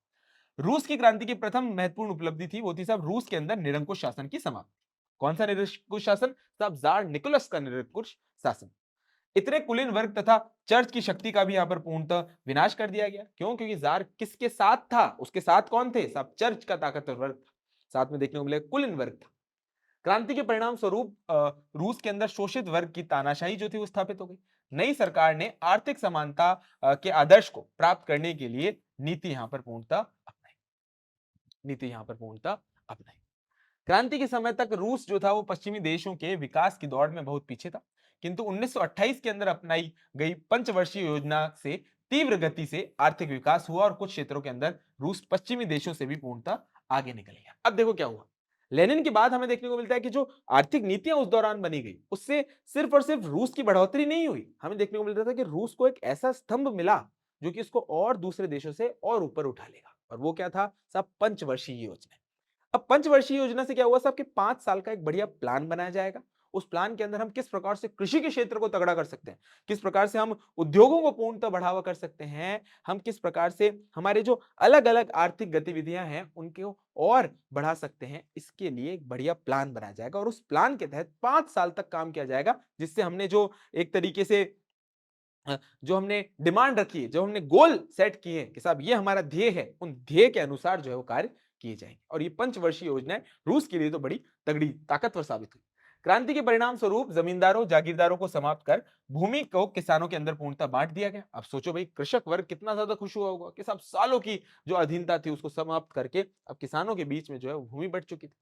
रूस की क्रांति की प्रथम महत्वपूर्ण उपलब्धि थी वो थी साहब रूस के अंदर निरंकुश शासन की समाप्ति। कौन सा निरंकुश शासन? साहब जार निकोलस का निरंकुश शासन। इतने कुलीन वर्ग तथा चर्च की शक्ति का भी यहां पर पूर्णतः विनाश कर दिया गया। क्यों? क्योंकि जार किसके साथ था? उसके साथ कौन थे? सब चर्च का ताकतवर वर्ग था। साथ में देखने को मिलेगा कुलीन वर्ग था। क्रांति के परिणाम स्वरूप रूस के अंदर शोषित वर्ग की तानाशाही जो थी वो स्थापित हो गई। नई सरकार ने आर्थिक समानता के आदर्श को प्राप्त करने के लिए नीति यहां पर पूर्णतः अपनाई। नीति यहां पर पूर्णतः अपनाई। क्रांति के समय तक रूस जो था वो पश्चिमी देशों के विकास की दौड़ में बहुत पीछे था, किंतु 1928 के अंदर अपनाई गई पंचवर्षीय योजना से तीव्र गति से आर्थिक विकास हुआ, और कुछ क्षेत्रों के अंदर रूस पश्चिमी देशों से भी पूर्णतः आगे निकल गया। अब देखो क्या हुआ। लेनिन के बाद हमें देखने को मिलता है कि जो आर्थिक नीतियां उस दौरान बनी गई उससे सिर्फ और सिर्फ रूस की बढ़ोतरी नहीं हुई, हमें देखने को मिलता था कि रूस को एक ऐसा स्तंभ मिला जो कि इसको और दूसरे देशों से और ऊपर उठा लेगा, और वो क्या था? सब पंचवर्षीय योजना। अब पंचवर्षीय योजना से क्या हुआ साहब कि 5 साल का एक बढ़िया प्लान बनाया जाएगा। उस प्लान के अंदर हम किस प्रकार से कृषि के क्षेत्र को तगड़ा कर सकते हैं, किस प्रकार से हम उद्योगों को पूर्णतः बढ़ावा कर सकते हैं, हम किस प्रकार से हमारे जो अलग अलग आर्थिक गतिविधियां हैं उनको और बढ़ा सकते हैं, इसके लिए एक बढ़िया प्लान बनाया जाएगा। और उस प्लान के तहत 5 साल तक काम किया जाएगा, जिससे हमने जो एक तरीके से जो हमने डिमांड रखी है, जो हमने गोल सेट किए हैं कि साहब ये हमारा ध्येय है, उन ध्येय के अनुसार जो है वो कार्य किए जाएंगे। और ये पंचवर्षीय योजनाएं रूस के लिए तो बड़ी तगड़ी ताकतवर साबित हुई। क्रांति के परिणाम स्वरूप जमींदारों जागीरदारों को समाप्त कर भूमि को किसानों के अंदर पूर्णतः बांट दिया गया। अब सोचो भाई, कृषक वर्ग कितना ज्यादा खुश हुआ होगा कि साहब सालों की जो अधीनता थी उसको समाप्त करके अब किसानों के बीच में जो है भूमि बंट चुकी थी।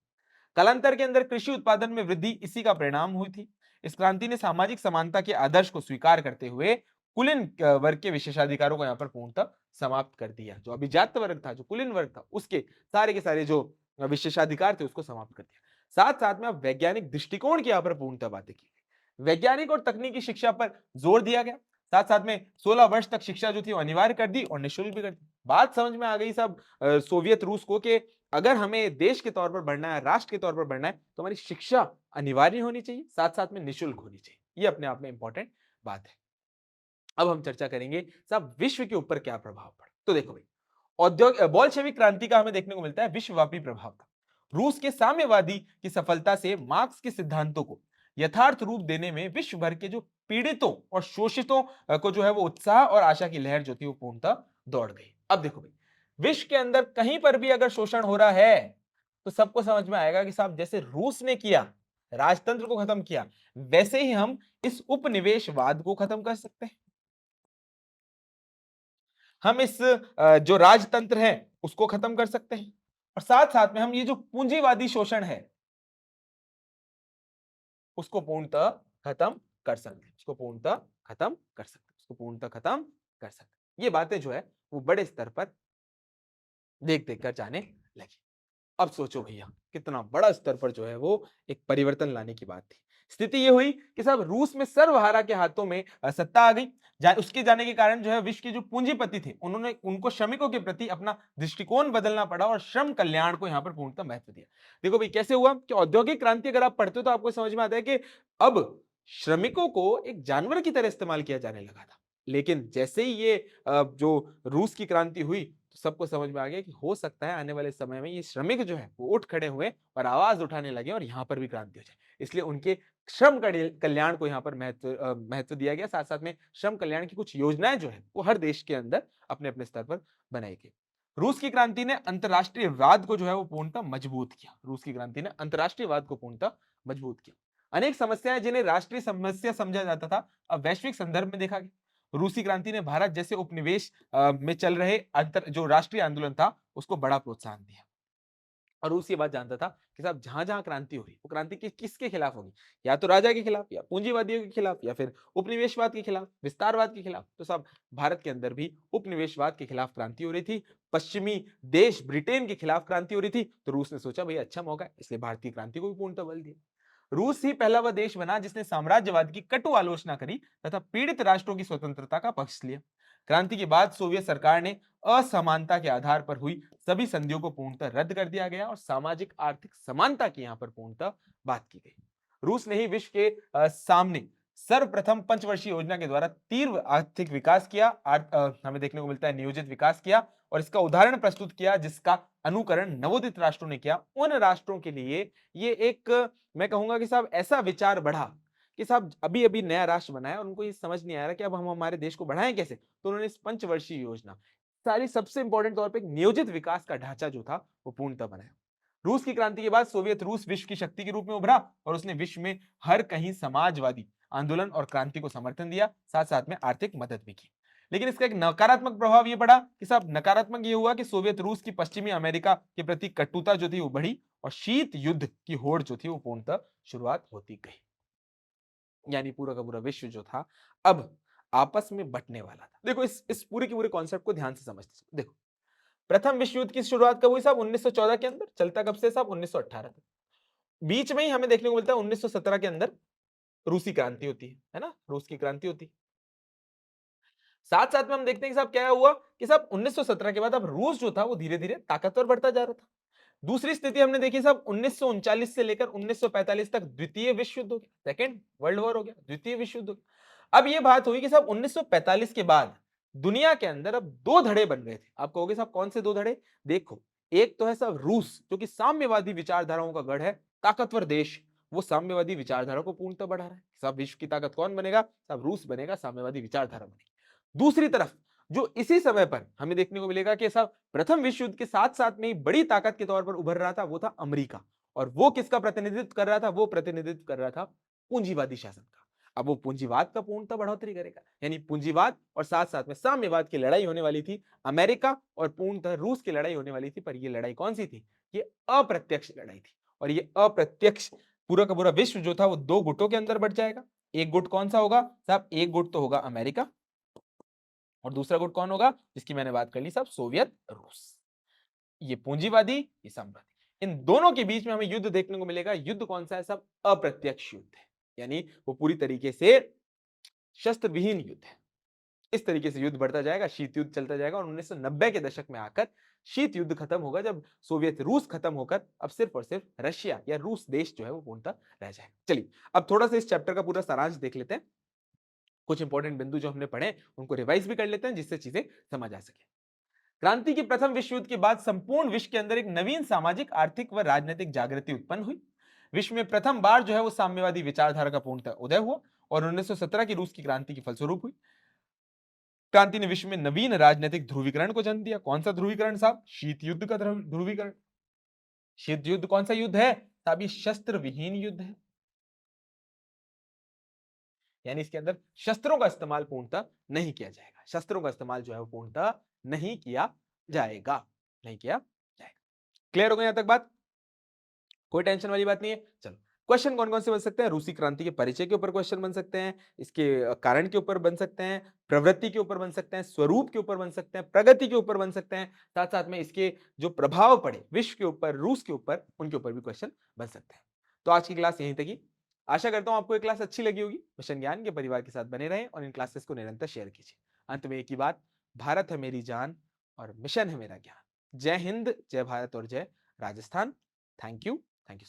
कालांतर के अंदर कृषि उत्पादन में वृद्धि इसी का परिणाम हुई थी। इस क्रांति ने सामाजिक समानता के आदर्श को स्वीकार करते हुए कुलीन वर्ग के विशेषाधिकारों को यहाँ पर पूर्णतः समाप्त कर दिया। जो अभिजात वर्ग था, जो कुलीन वर्ग था, उसके सारे के सारे जो विशेषाधिकार थे उसको समाप्त कर दिया। साथ साथ में अब वैज्ञानिक दृष्टिकोण की यहाँ पर पूर्णतः बातें की गई। वैज्ञानिक और तकनीकी शिक्षा पर जोर दिया गया। साथ साथ में 16 वर्ष तक शिक्षा जो थी वो अनिवार्य कर दी और निःशुल्क भी कर दी। बात समझ में आ गई सब सोवियत रूस को कि अगर हमें देश के तौर पर बढ़ना है, राष्ट्र के तौर पर बढ़ना है, तो हमारी शिक्षा अनिवार्य होनी चाहिए, साथ साथ में निःशुल्क होनी चाहिए। ये अपने आप में इंपॉर्टेंट बात है। अब हम चर्चा करेंगे साहब विश्व के ऊपर क्या प्रभाव पड़ा। तो देखो भाई, औद्योगिक बोल्शेविक क्रांति का हमें देखने को मिलता है विश्वव्यापी प्रभाव था। रूस के साम्यवादी की सफलता से मार्क्स के सिद्धांतों को यथार्थ रूप देने में विश्व भर के जो पीड़ितों और शोषितों को जो है वो उत्साह और आशा की लहर जो थी वो पूर्णतः दौड़ गई। अब देखो भाई, विश्व के अंदर कहीं पर भी अगर शोषण हो रहा है तो सबको समझ में आएगा कि साहब जैसे रूस ने किया, राजतंत्र को खत्म किया, वैसे ही हम इस उपनिवेशवाद को खत्म कर सकते हैं। हम इस जो राजतंत्र है उसको खत्म कर सकते हैं और साथ साथ में हम ये जो पूंजीवादी शोषण है उसको पूर्णतः खत्म कर सकते हैं, उसको पूर्णतः खत्म कर सकते हैं, उसको पूर्णतः खत्म कर सकते हैं। ये बातें जो है वो बड़े स्तर पर देख देख कर जाने लगी। अब सोचो भैया कितना बड़ा स्तर पर जो है वो एक परिवर्तन लाने की बात थी। स्थिति ये हुई कि साहब रूस में सर्वहारा के हाथों में सत्ता आ गई। उसके जाने के कारण जो है विश्व के जो पूंजीपति थे उन्होंने उनको श्रमिकों के प्रति अपना दृष्टिकोण बदलना पड़ा और श्रम कल्याण को यहां पर पूर्णतः महत्व दिया। देखो भाई कैसे हुआ कि औद्योगिक क्रांति अगर आप पढ़ते हो तो आपको समझ में आता है कि अब श्रमिकों को एक जानवर की तरह इस्तेमाल किया जाने लगा था। लेकिन जैसे ही ये जो रूस की क्रांति हुई तो सबको समझ में आ गया कि हो सकता है आने वाले समय में ये श्रमिक जो है वो उठ खड़े हुए और आवाज उठाने लगे और यहाँ पर भी क्रांति हो जाए। इसलिए उनके श्रम कल्याण को यहाँ पर महत्व दिया गया। साथ साथ में श्रम कल्याण की कुछ योजनाएं जो है वो हर देश के अंदर अपने अपने स्तर पर बनाई गई। रूस की क्रांति ने अंतरराष्ट्रीयवाद को जो है वो पूर्णतः मजबूत किया। रूस की क्रांति ने अंतरराष्ट्रीयवाद को पूर्णतः मजबूत किया। अनेक समस्याएं जिन्हें राष्ट्रीय समस्या समझा जाता था अब वैश्विक संदर्भ में देखा गया। रूसी क्रांति ने भारत जैसे उपनिवेश में चल रहे अंतर जो राष्ट्रीय आंदोलन था उसको बड़ा प्रोत्साहन दिया। और रूस ये बात जानता था कि साहब जहां जहां क्रांति हो रही वो क्रांति किसके खिलाफ होगी, या तो राजा के खिलाफ या पूंजीवादियों के खिलाफ या फिर उपनिवेशवाद के खिलाफ विस्तारवाद के खिलाफ। तो साहब भारत के अंदर भी उपनिवेशवाद के खिलाफ क्रांति हो रही थी। पश्चिमी देश ब्रिटेन के खिलाफ क्रांति हो रही थी। तो रूस ने सोचा भाई अच्छा मौका है, इसलिए भारतीय क्रांति को भी पूर्णतः बल दिया। रूस ही पहला वह देश बना जिसने साम्राज्यवाद की कटु आलोचना करी तथा पीड़ित राष्ट्रों की स्वतंत्रता का पक्ष लिया। क्रांति के बाद सोवियत सरकार ने असमानता के आधार पर हुई सभी संधियों को पूर्णतः रद्द कर दिया गया और सामाजिक आर्थिक समानता की यहां पर पूर्णतः बात की गई। रूस ने ही विश्व के सामने सर्वप्रथम पंचवर्षीय योजना के द्वारा तीव्र आर्थिक विकास किया। हमें देखने को मिलता है नियोजित विकास किया और इसका उदाहरण प्रस्तुत किया जिसका अनुकरण नवोदित राष्ट्रों ने किया। उन राष्ट्रों के लिए ये एक मैं कहूंगा कि साहब ऐसा विचार बढ़ा कि साहब अभी अभी नया राष्ट्र बना है और उनको ये समझ नहीं आ रहा कि अब हम हमारे देश को बढ़ाएं कैसे। तो उन्होंने इस पंचवर्षीय योजना सारी सबसे इंपॉर्टेंट तौर पे एक नियोजित विकास का ढांचा जो था वो पूर्णतः बनाया। रूस की क्रांति के बाद सोवियत रूस विश्व की शक्ति के रूप में उभरा और उसने विश्व में हर कहीं समाजवादी आंदोलन और क्रांति को समर्थन दिया, साथ साथ में आर्थिक मदद भी की। लेकिन इसका एक नकारात्मक प्रभाव यह पड़ा कि साहब नकारात्मक ये हुआ कि सोवियत रूस की पश्चिमी अमेरिका के प्रति कटुता जो थी वो बढ़ी और शीत युद्ध की होड़ जो थी वो पूर्णतः शुरुआत होती गई। यानी पूरा का पूरा विश्व जो था अब आपस में बंटने वाला था। देखो इस पूरे के पूरे कॉन्सेप्ट को ध्यान से समझते चलो। देखो प्रथम विश्व युद्ध की शुरुआत कब हुई साहब 1914 के अंदर, चलता कब से साहब 1918 तक। बीच में ही हमें देखने को मिलता है 1917 के अंदर रूसी क्रांति होती है ना, रूस की क्रांति होती है। साथ साथ में हम देखते हैं कि साहब क्या हुआ कि साहब 1917 के बाद अब रूस जो था वो धीरे धीरे ताकतवर बढ़ता जा रहा था। दूसरी स्थिति हमने देखी साहब 1939 से लेकर 1945 तक द्वितीय विश्व युद्ध हो गया, सेकेंड वर्ल्ड वॉर हो गया, द्वितीय विश्व युद्ध हो गया। अब ये बात हुई कि साहब 1945 के बाद दुनिया के अंदर अब दो धड़े बन गए थे। आप कहोगे साहब कौन से दो धड़े? देखो एक तो है साहब रूस जो कि साम्यवादी विचारधाराओं का गढ़ है, ताकतवर देश, वो साम्यवादी विचारधारा को पूर्णतः बढ़ा रहा है। साहब विश्व की ताकत कौन बनेगा? साहब रूस बनेगा, साम्यवादी विचारधारा बनेगी। दूसरी तरफ जो इसी समय पर हमें देखने को मिलेगा कि साहब प्रथम विश्व युद्ध के साथ साथ में बड़ी ताकत के तौर पर उभर रहा था वो था अमेरिका। और वो किसका प्रतिनिधित्व कर रहा था? वो प्रतिनिधित्व कर रहा था पूंजीवादी शासन का। अब वो पूंजीवाद का पूर्णतः बढ़ोतरी करेगा, यानी पूंजीवाद और साथ साथ में साम्यवाद की लड़ाई होने वाली थी। अमेरिका और पूर्णतः रूस की लड़ाई होने वाली थी, पर यह लड़ाई कौन सी थी? ये अप्रत्यक्ष लड़ाई थी। और ये अप्रत्यक्ष पूरा का पूरा विश्व जो था वो दो गुटों के अंदर बढ़ जाएगा। एक गुट कौन सा होगा साहब? एक गुट तो होगा अमेरिका और दूसरा गुट कौन होगा जिसकी मैंने बात कर ली साहब? सोवियत रूस। ये पूंजीवादी, ये साम्राज्य, इन दोनों के बीच में हमें युद्ध देखने को मिलेगा। युद्ध कौन सा है साहब? अप्रत्यक्ष युद्ध है, यानी वो पूरी तरीके से शस्त्र विहीन युद्ध है। इस तरीके से युद्ध बढ़ता जाएगा, शीत युद्ध चलता जाएगा और 1990 के दशक में आकर शीत युद्ध खत्म होगा, जब सोवियत रूस खत्म होकर अब सिर्फ और सिर्फ रशिया या रूस देश जो है वो पूर्णतः रह जाएगा। चलिए अब थोड़ा सा इस चैप्टर का पूरा सारांश देख लेते हैं। कुछ इंपॉर्टेंट बिंदु जो हमने पढ़े उनको रिवाइज भी कर लेते हैं जिससे चीजें समझ आ सके। क्रांति के प्रथम विश्व युद्ध के बाद संपूर्ण विश्व के अंदर एक नवीन सामाजिक, आर्थिक व राजनीतिक जागृति उत्पन्न हुई। विश्व में प्रथम बार जो है वो साम्यवादी विचारधारा का पूर्णतः उदय हुआ और 1917 की रूस की क्रांति की फलस्वरूप हुई। क्रांति ने विश्व में नवीन राजनीतिक ध्रुवीकरण को जन्म दिया। कौन सा ध्रुवीकरण साहब? शीत युद्ध का ध्रुवीकरण। शीत युद्ध कौन सा युद्ध है साहब? ये शस्त्र विहीन युद्ध है, यानी इसके अंदर शस्त्रों का इस्तेमाल पूर्णतः नहीं किया जाएगा। शस्त्रों का इस्तेमाल जो है वो पूर्णतः नहीं किया जाएगा, नहीं किया जाएगा। क्लियर हो गई यहां तक बात? कोई टेंशन वाली बात नहीं है। चलो, क्वेश्चन कौन-कौन से बन सकते हैं? रूसी क्रांति के परिचय के ऊपर क्वेश्चन बन सकते हैं, इसके कारण के ऊपर बन सकते हैं, प्रवृत्ति के ऊपर बन सकते हैं, स्वरूप के ऊपर बन सकते हैं, प्रगति के ऊपर बन सकते हैं, साथ-साथ में इसके जो प्रभाव पड़े विश्व के ऊपर, रूस के ऊपर, उनके ऊपर भी क्वेश्चन बन सकते हैं। तो आज की क्लास यहीं तक ही। आशा करता हूँ आपको ये क्लास अच्छी लगी होगी। मिशन ज्ञान के परिवार के साथ बने रहें और इन क्लासेस को निरंतर शेयर कीजिए। अंत में एक ही बात, भारत है मेरी जान और मिशन है मेरा ज्ञान। जय हिंद, जय भारत और जय राजस्थान। Thank you.